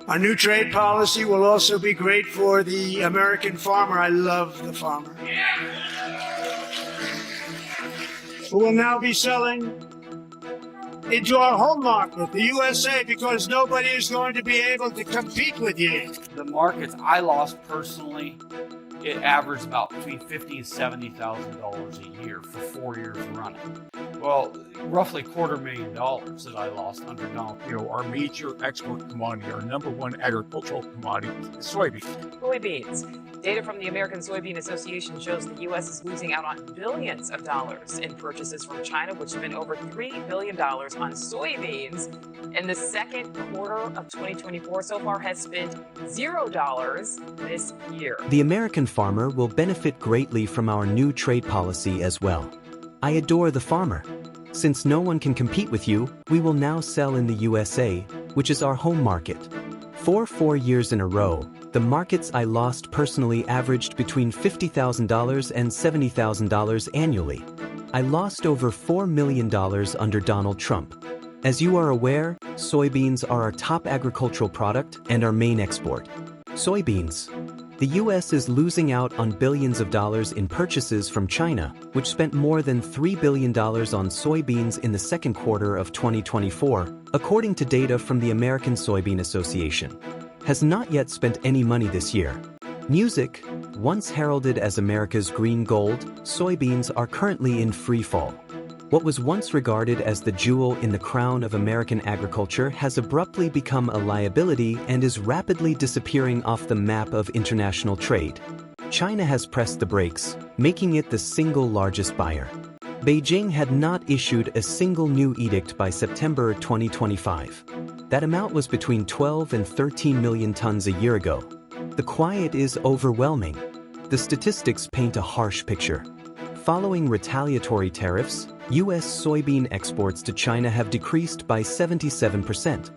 Our new trade policy will also be great for the American farmer. I love the farmer. Who will now be selling into our home market, the USA, because nobody is going to be able to compete with you. The markets I lost personally, it averaged about between $50,000 and $70,000 a year for 4 years running. Well, roughly $250,000 that I lost under Donald. Our major export commodity, our number one agricultural commodity, is soybean. Soybeans. Data from the American Soybean Association shows the U.S. is losing out on billions of dollars in purchases from China, which spent over $3 billion on soybeans. In the second quarter of 2024, so far has spent $0 this year. The American farmer will benefit greatly from our new trade policy as well. I adore the farmer. Since no one can compete with you, we will now sell in the USA, which is our home market. For 4 years in a row, the markets I lost personally averaged between $50,000 and $70,000 annually. I lost over $4 million under Donald Trump. As you are aware, soybeans are our top agricultural product and our main export. Soybeans. The U.S. is losing out on billions of dollars in purchases from China, which spent more than $3 billion on soybeans in the second quarter of 2024, according to data from the American Soybean Association. Has not yet spent any money this year. Music, once heralded as America's green gold, soybeans are currently in free fall. What was once regarded as the jewel in the crown of American agriculture has abruptly become a liability and is rapidly disappearing off the map of international trade. China has pressed the brakes, making it the single largest buyer. Beijing had not issued a single new edict by September 2025. That amount was between 12 and 13 million tons a year ago. The quiet is overwhelming. The statistics paint a harsh picture. Following retaliatory tariffs, U.S. soybean exports to China have decreased by 77%.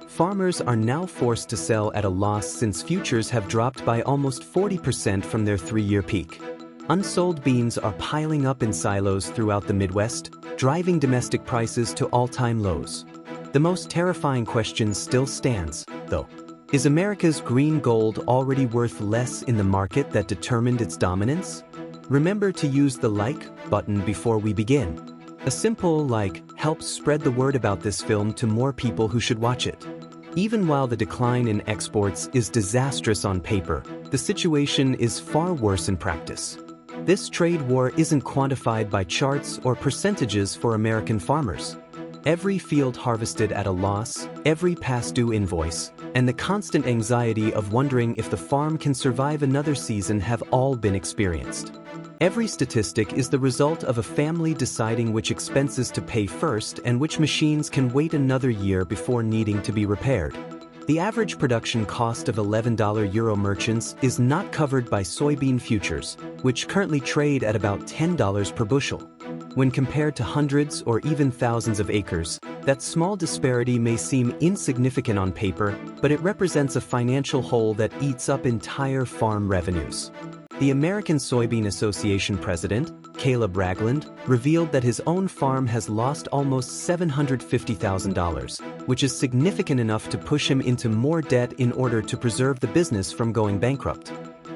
Farmers are now forced to sell at a loss since futures have dropped by almost 40% from their 3-year peak. Unsold beans are piling up in silos throughout the Midwest, driving domestic prices to all-time lows. The most terrifying question still stands, though. Is America's green gold already worth less in the market that determined its dominance? Remember to use the like button before we begin. A simple like helps spread the word about this film to more people who should watch it. Even while the decline in exports is disastrous on paper, the situation is far worse in practice. This trade war isn't quantified by charts or percentages for American farmers. Every field harvested at a loss, every past due invoice, and the constant anxiety of wondering if the farm can survive another season have all been experienced. Every statistic is the result of a family deciding which expenses to pay first and which machines can wait another year before needing to be repaired. The average production cost of $11 Euro merchants is not covered by soybean futures, which currently trade at about $10 per bushel. When compared to hundreds or even thousands of acres, that small disparity may seem insignificant on paper, but it represents a financial hole that eats up entire farm revenues. The American Soybean Association president, Caleb Ragland, revealed that his own farm has lost almost $750,000, which is significant enough to push him into more debt in order to preserve the business from going bankrupt.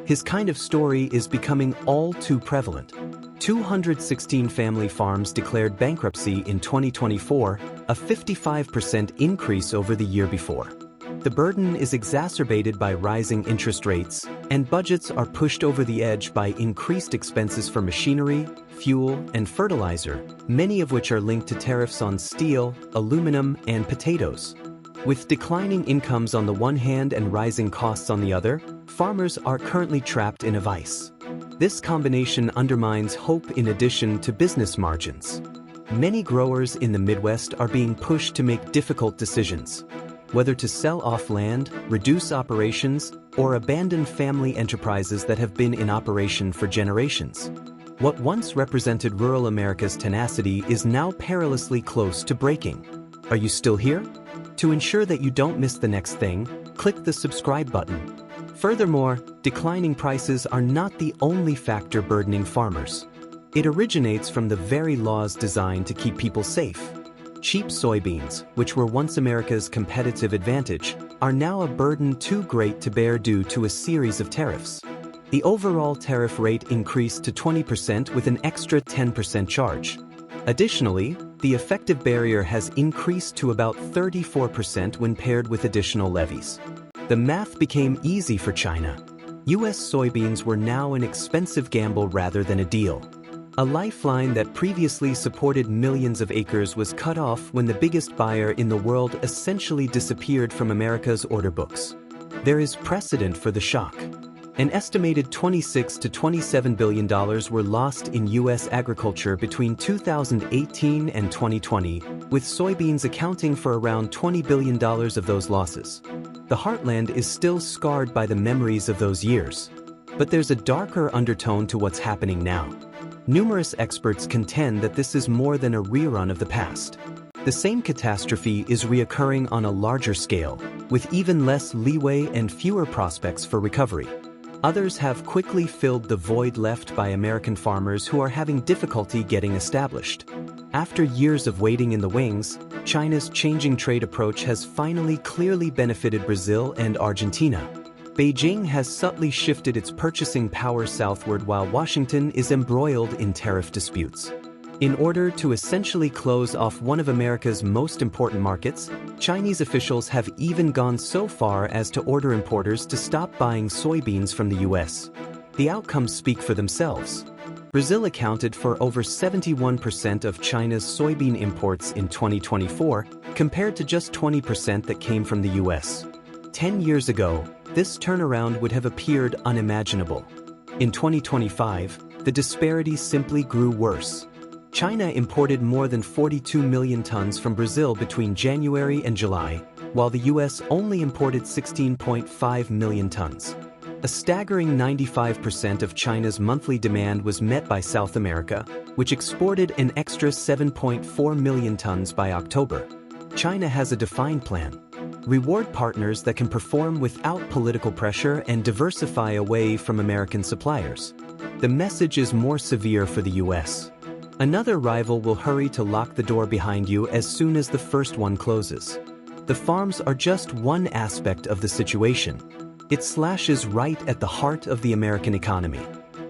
His kind of story is becoming all too prevalent. 216 family farms declared bankruptcy in 2024, a 55% increase over the year before. The burden is exacerbated by rising interest rates, and budgets are pushed over the edge by increased expenses for machinery, fuel, and fertilizer, many of which are linked to tariffs on steel, aluminum, and potatoes. With declining incomes on the one hand and rising costs on the other, farmers are currently trapped in a vice. This combination undermines hope in addition to business margins. Many growers in the Midwest are being pushed to make difficult decisions. Whether to sell off land, reduce operations, or abandon family enterprises that have been in operation for generations. What once represented rural America's tenacity is now perilously close to breaking. Are you still here? To ensure that you don't miss the next thing, click the subscribe button. Furthermore, declining prices are not the only factor burdening farmers. It originates from the very laws designed to keep people safe. Cheap soybeans, which were once America's competitive advantage, are now a burden too great to bear due to a series of tariffs. The overall tariff rate increased to 20% with an extra 10% charge. Additionally, the effective barrier has increased to about 34% when paired with additional levies. The math became easy for China. U.S. soybeans were now an expensive gamble rather than a deal. A lifeline that previously supported millions of acres was cut off when the biggest buyer in the world essentially disappeared from America's order books. There is precedent for the shock. An estimated $26 to $27 billion were lost in U.S. agriculture between 2018 and 2020, with soybeans accounting for around $20 billion of those losses. The heartland is still scarred by the memories of those years. But there's a darker undertone to what's happening now. Numerous experts contend that this is more than a rerun of the past. The same catastrophe is reoccurring on a larger scale, with even less leeway and fewer prospects for recovery. Others have quickly filled the void left by American farmers who are having difficulty getting established. After years of waiting in the wings, China's changing trade approach has finally clearly benefited Brazil and Argentina. Beijing has subtly shifted its purchasing power southward while Washington is embroiled in tariff disputes. In order to essentially close off one of America's most important markets, Chinese officials have even gone so far as to order importers to stop buying soybeans from the U.S. The outcomes speak for themselves. Brazil accounted for over 71% of China's soybean imports in 2024, compared to just 20% that came from the U.S. 10 years ago, this turnaround would have appeared unimaginable. In 2025, the disparity simply grew worse. China imported more than 42 million tons from Brazil between January and July, while the U.S. only imported 16.5 million tons. A staggering 95% of China's monthly demand was met by South America, which exported an extra 7.4 million tons by October. China has a defined plan. Reward partners that can perform without political pressure and diversify away from American suppliers. The message is more severe for the U.S. Another rival will hurry to lock the door behind you as soon as the first one closes. The farms are just one aspect of the situation. It slashes right at the heart of the American economy.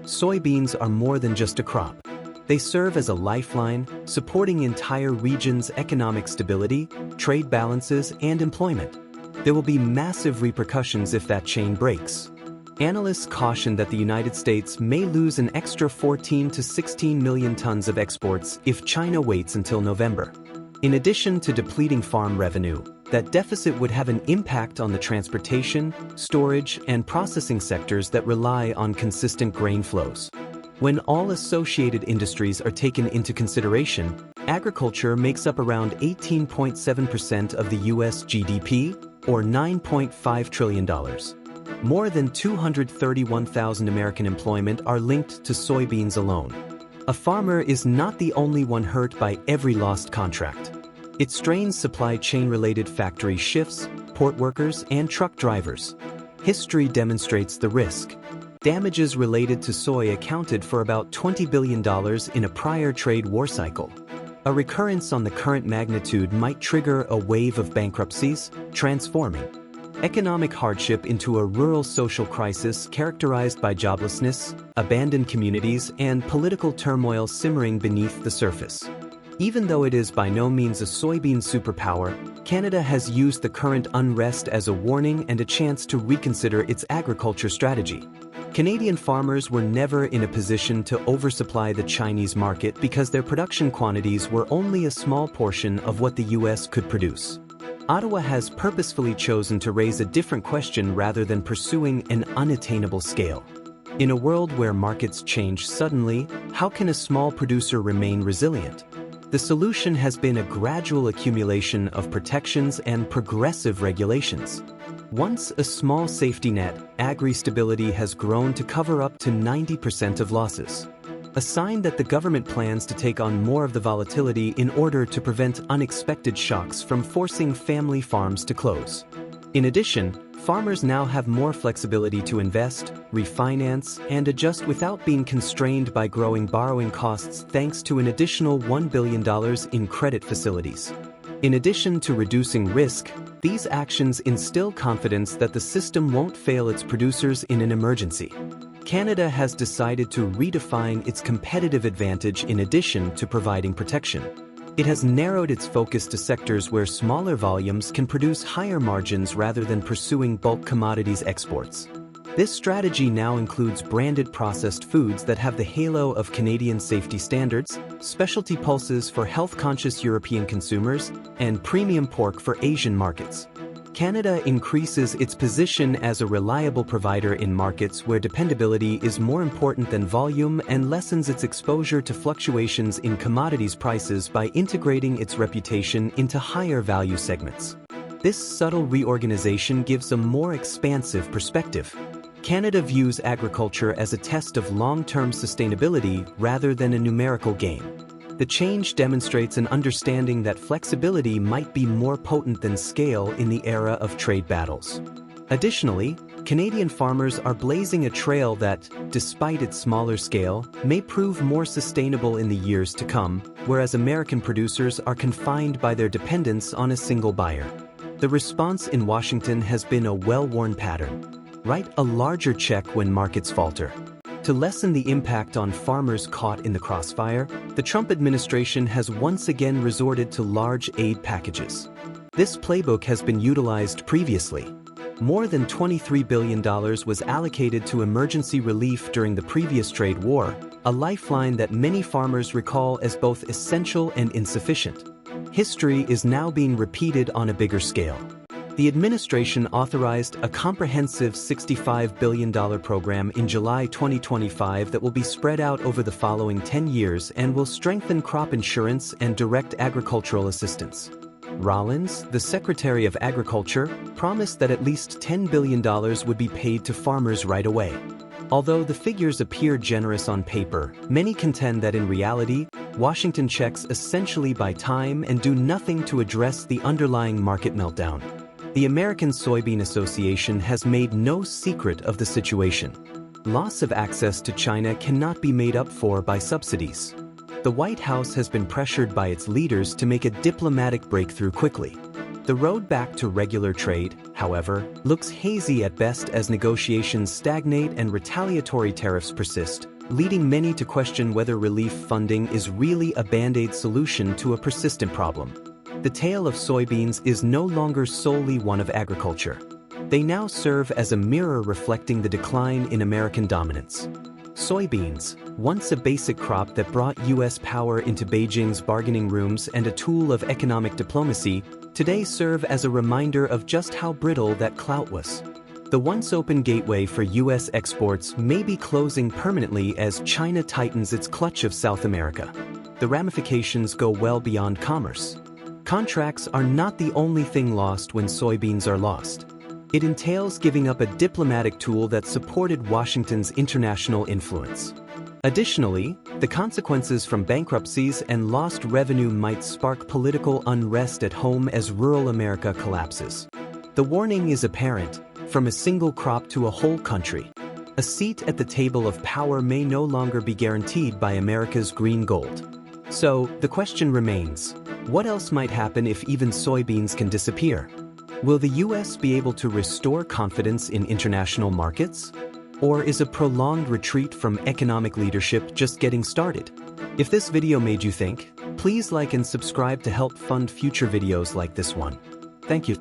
Soybeans are more than just a crop. They serve as a lifeline, supporting entire regions' economic stability, trade balances, and employment. There will be massive repercussions if that chain breaks. Analysts caution that the United States may lose an extra 14 to 16 million tons of exports if China waits until November. In addition to depleting farm revenue, that deficit would have an impact on the transportation, storage, and processing sectors that rely on consistent grain flows. When all associated industries are taken into consideration, agriculture makes up around 18.7% of the U.S. GDP, or $9.5 trillion. More than 231,000 American employment are linked to soybeans alone. A farmer is not the only one hurt by every lost contract. It strains supply chain-related factory shifts, port workers, and truck drivers. History demonstrates the risk. Damages related to soy accounted for about $20 billion in a prior trade war cycle. A recurrence on the current magnitude might trigger a wave of bankruptcies, transforming economic hardship into a rural social crisis characterized by joblessness, abandoned communities, and political turmoil simmering beneath the surface. Even though it is by no means a soybean superpower, Canada has used the current unrest as a warning and a chance to reconsider its agriculture strategy. Canadian farmers were never in a position to oversupply the Chinese market because their production quantities were only a small portion of what the U.S. could produce. Ottawa has purposefully chosen to raise a different question rather than pursuing an unattainable scale. In a world where markets change suddenly, how can a small producer remain resilient? The solution has been a gradual accumulation of protections and progressive regulations. Once a small safety net, agri-stability has grown to cover up to 90% of losses. A sign that the government plans to take on more of the volatility in order to prevent unexpected shocks from forcing family farms to close. In addition, farmers now have more flexibility to invest, refinance, and adjust without being constrained by growing borrowing costs thanks to an additional $1 billion in credit facilities. In addition to reducing risk, these actions instill confidence that the system won't fail its producers in an emergency. Canada has decided to redefine its competitive advantage in addition to providing protection. It has narrowed its focus to sectors where smaller volumes can produce higher margins rather than pursuing bulk commodities exports. This strategy now includes branded processed foods that have the halo of Canadian safety standards, specialty pulses for health-conscious European consumers, and premium pork for Asian markets. Canada increases its position as a reliable provider in markets where dependability is more important than volume and lessens its exposure to fluctuations in commodities prices by integrating its reputation into higher value segments. This subtle reorganization gives a more expansive perspective. Canada views agriculture as a test of long-term sustainability rather than a numerical game. The change demonstrates an understanding that flexibility might be more potent than scale in the era of trade battles. Additionally, Canadian farmers are blazing a trail that, despite its smaller scale, may prove more sustainable in the years to come, whereas American producers are confined by their dependence on a single buyer. The response in Washington has been a well-worn pattern. Write a larger check when markets falter. To lessen the impact on farmers caught in the crossfire, the Trump administration has once again resorted to large aid packages. This playbook has been utilized previously. More than $23 billion was allocated to emergency relief during the previous trade war, a lifeline that many farmers recall as both essential and insufficient. History is now being repeated on a bigger scale. The administration authorized a comprehensive $65 billion program in July 2025 that will be spread out over the following 10 years and will strengthen crop insurance and direct agricultural assistance. Rollins, the Secretary of Agriculture, promised that at least $10 billion would be paid to farmers right away. Although the figures appear generous on paper, many contend that in reality, Washington checks essentially buy time and do nothing to address the underlying market meltdown. The American Soybean Association has made no secret of the situation. Loss of access to China cannot be made up for by subsidies. The White House has been pressured by its leaders to make a diplomatic breakthrough quickly. The road back to regular trade, however, looks hazy at best as negotiations stagnate and retaliatory tariffs persist, leading many to question whether relief funding is really a band-aid solution to a persistent problem. The tale of soybeans is no longer solely one of agriculture. They now serve as a mirror reflecting the decline in American dominance. Soybeans, once a basic crop that brought U.S. power into Beijing's bargaining rooms and a tool of economic diplomacy, today serve as a reminder of just how brittle that clout was. The once open gateway for U.S. exports may be closing permanently as China tightens its clutch of South America. The ramifications go well beyond commerce. Contracts are not the only thing lost when soybeans are lost. It entails giving up a diplomatic tool that supported Washington's international influence. Additionally, the consequences from bankruptcies and lost revenue might spark political unrest at home as rural America collapses. The warning is apparent: from a single crop to a whole country. A seat at the table of power may no longer be guaranteed by America's green gold. So, the question remains, what else might happen if even soybeans can disappear? Will the U.S. be able to restore confidence in international markets? Or is a prolonged retreat from economic leadership just getting started? If this video made you think, please like and subscribe to help fund future videos like this one. Thank you.